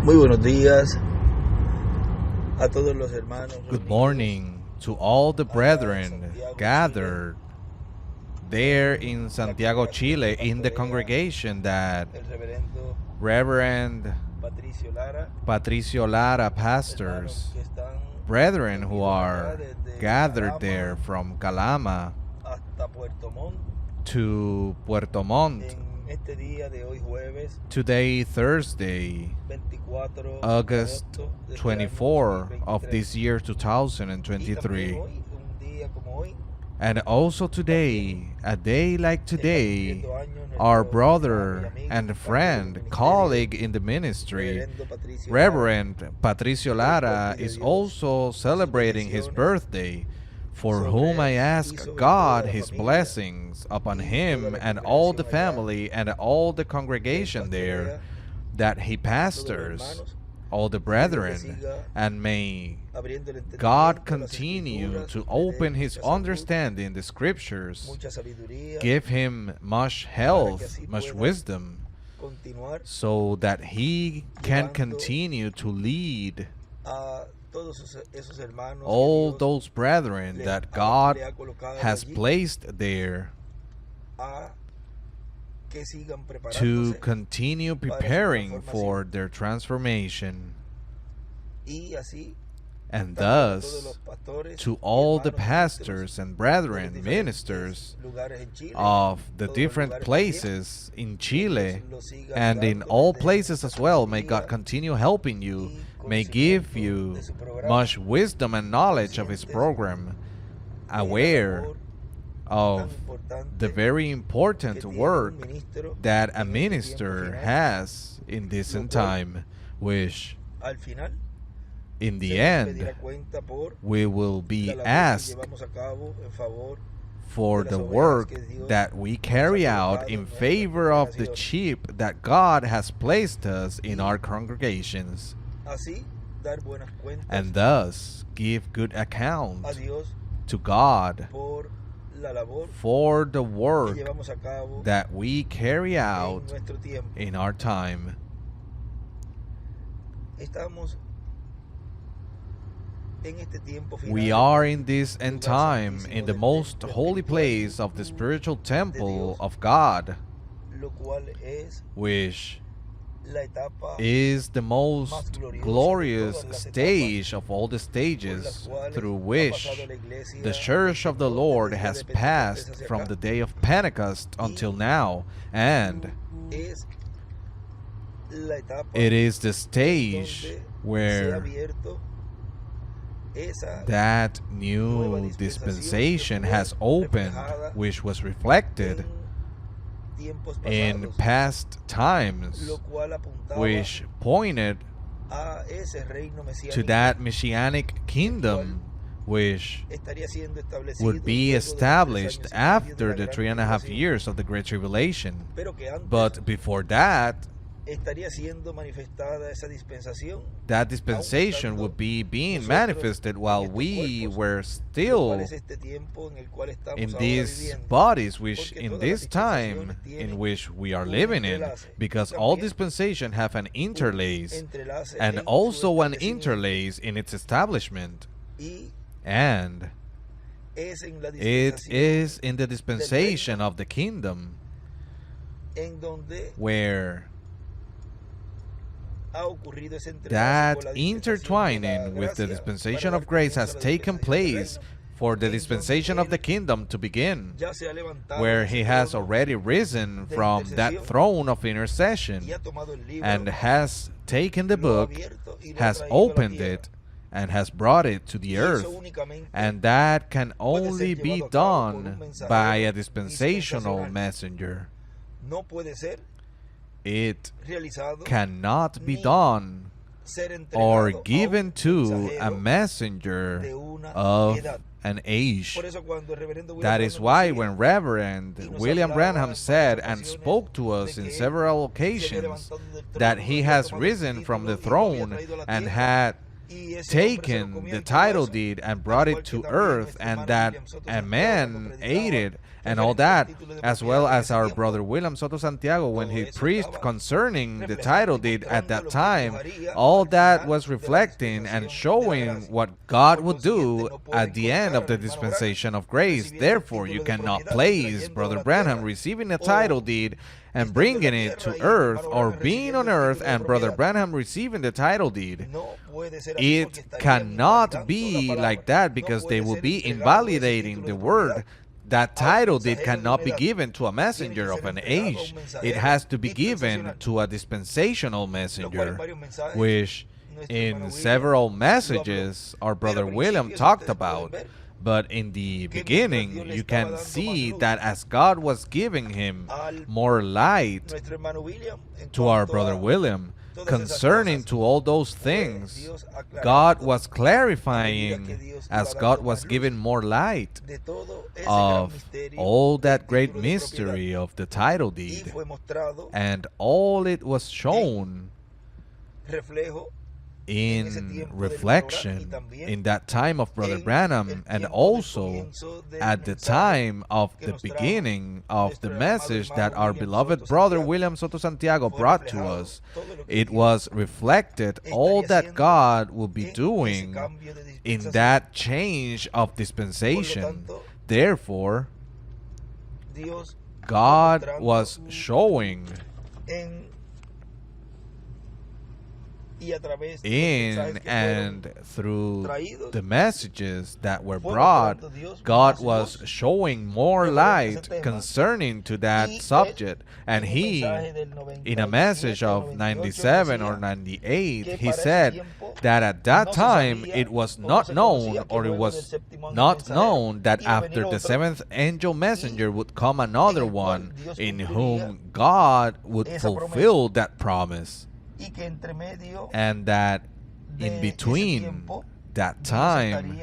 Muy buenos días a todos los hermanos. Good morning to all the brethren gathered there in Santiago, Chile, in the congregation that Reverend Patricio Lara pastors, brethren who are gathered there from Calama to Puerto Montt. Today, Thursday, August 24 of this year 2023. And also today, a day like today, our brother and friend, colleague in the ministry, Reverend Patricio Lara, is also celebrating his birthday, for whom I ask God his blessings upon him and all the family and all the congregation there that he pastors, all the brethren, and may God continue to open his understanding, the scriptures, give him much health, much wisdom, so that he can continue to lead all those brethren that God has placed there to continue preparing for their transformation. And thus, to all the pastors and brethren, ministers of the different places in Chile and in all places as well, may God continue helping you, may give you much wisdom and knowledge of His program, aware of the very important work that a minister has in this end time, which in the end we will be asked for the work that we carry out in favor of the sheep that God has placed us in our congregations, and thus give good account to God for the work that we carry out in our time. We are in this end time in the most holy place of the spiritual temple of God, which is the most glorious stage of all the stages through which the Church of the Lord has passed from the day of Pentecost until now, and it is the stage where that new dispensation has opened, which was reflected in past times, which pointed to that messianic kingdom which would be established after the 3.5 years of the Great Tribulation. But before that, that dispensation would be being manifested while we were still in these bodies, which in this time in which we are living in, because all dispensation have an interlace, and also an interlace in its establishment, and it is in the dispensation of the kingdom where that intertwining with the dispensation of grace has taken place for the dispensation of the kingdom to begin, where He has already risen from that throne of intercession and has taken the book, has opened it, and has brought it to the earth. And that can only be done by a dispensational messenger. It cannot be done or given to a messenger of an age. That is why when Reverend William Branham said and spoke to us in several occasions that he has risen from the throne and had taken the title deed and brought it to earth, and that a man ate it and all that, as well as our brother William Soto Santiago when he preached concerning the title deed at that time. All that was reflecting and showing what God would do at the end of the dispensation of grace. Therefore, you cannot place Brother Branham receiving a title deed and bringing it to earth, or being on earth and Brother Branham receiving the title deed. It cannot be like that, because they will be invalidating the word. That title deed cannot be given to a messenger of an age. It has to be given to a dispensational messenger, which in several messages our brother William talked about. But in the beginning, you can see that as God was giving him more light to our brother William concerning to all those things, God was clarifying as God was giving more light of all that great mystery of the title deed. And all it was shown in reflection in that time of Brother Branham, and also at the time of the beginning of the message that our beloved brother William Soto Santiago brought to us. It was reflected all that God will be doing in that change of dispensation. Therefore, God was showing in and through the messages that were brought, God was showing more light concerning to that subject. And he, in a message of 97 or 98, he said that at that time it was not known, or it was not known, that after the seventh angel messenger would come another one in whom God would fulfill that promise. And that in between that time,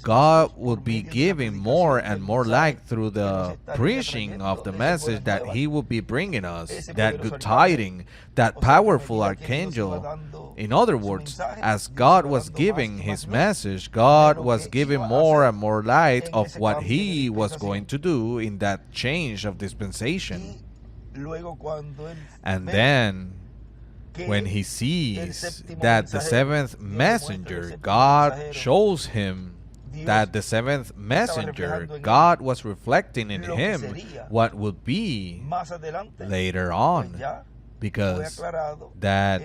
God would be giving more and more light through the preaching of the message that he would be bringing us, that good tiding, that powerful archangel. In other words, as God was giving his message, God was giving more and more light of what he was going to do in that change of dispensation. And then, when he sees that the seventh messenger, God shows him that the seventh messenger, God was reflecting in him what would be later on, because that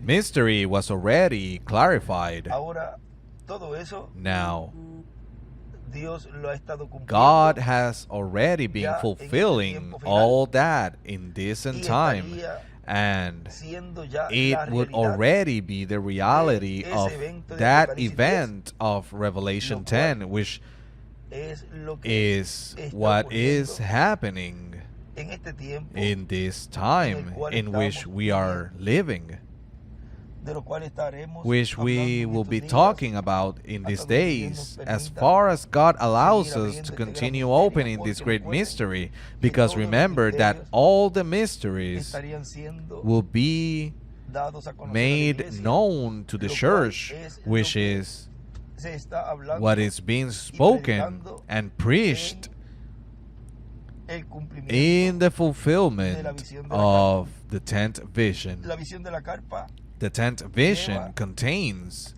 mystery was already clarified. Now, God has already been fulfilling all that in distant time, and it would already be the reality of that event of Revelation 10, which is what is happening in this time in which we are living, which we will be talking about in these days, as far as God allows us to continue opening this great mystery. Because remember that all the mysteries will be made known to the church, which is what is being spoken and preached in the fulfillment of the 10th vision. The 10th vision contains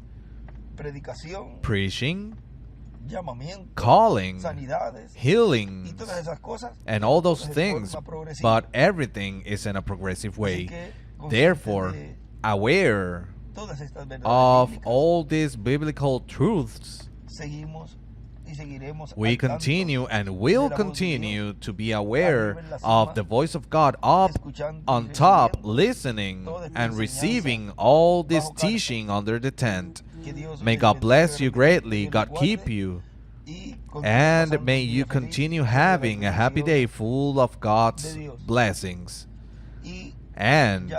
preaching, calling, healing, and all those things, but everything is in a progressive way. Therefore, aware of all these biblical truths, we continue and will continue to be aware of the voice of God up on top, listening and receiving all this teaching under the tent. May God bless you greatly, God keep you, and may you continue having a happy day full of God's blessings. And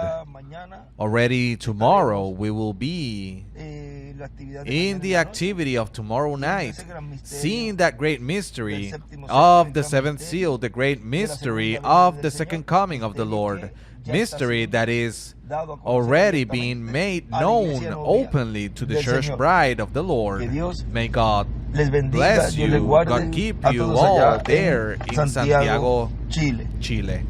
already tomorrow we will be in the activity of tomorrow night, seeing that great mystery of the seventh seal, the great mystery of the second coming of the Lord. mystery that is already being made known openly to the church bride of the Lord. May God bless you, God keep you all there in Santiago, Chile.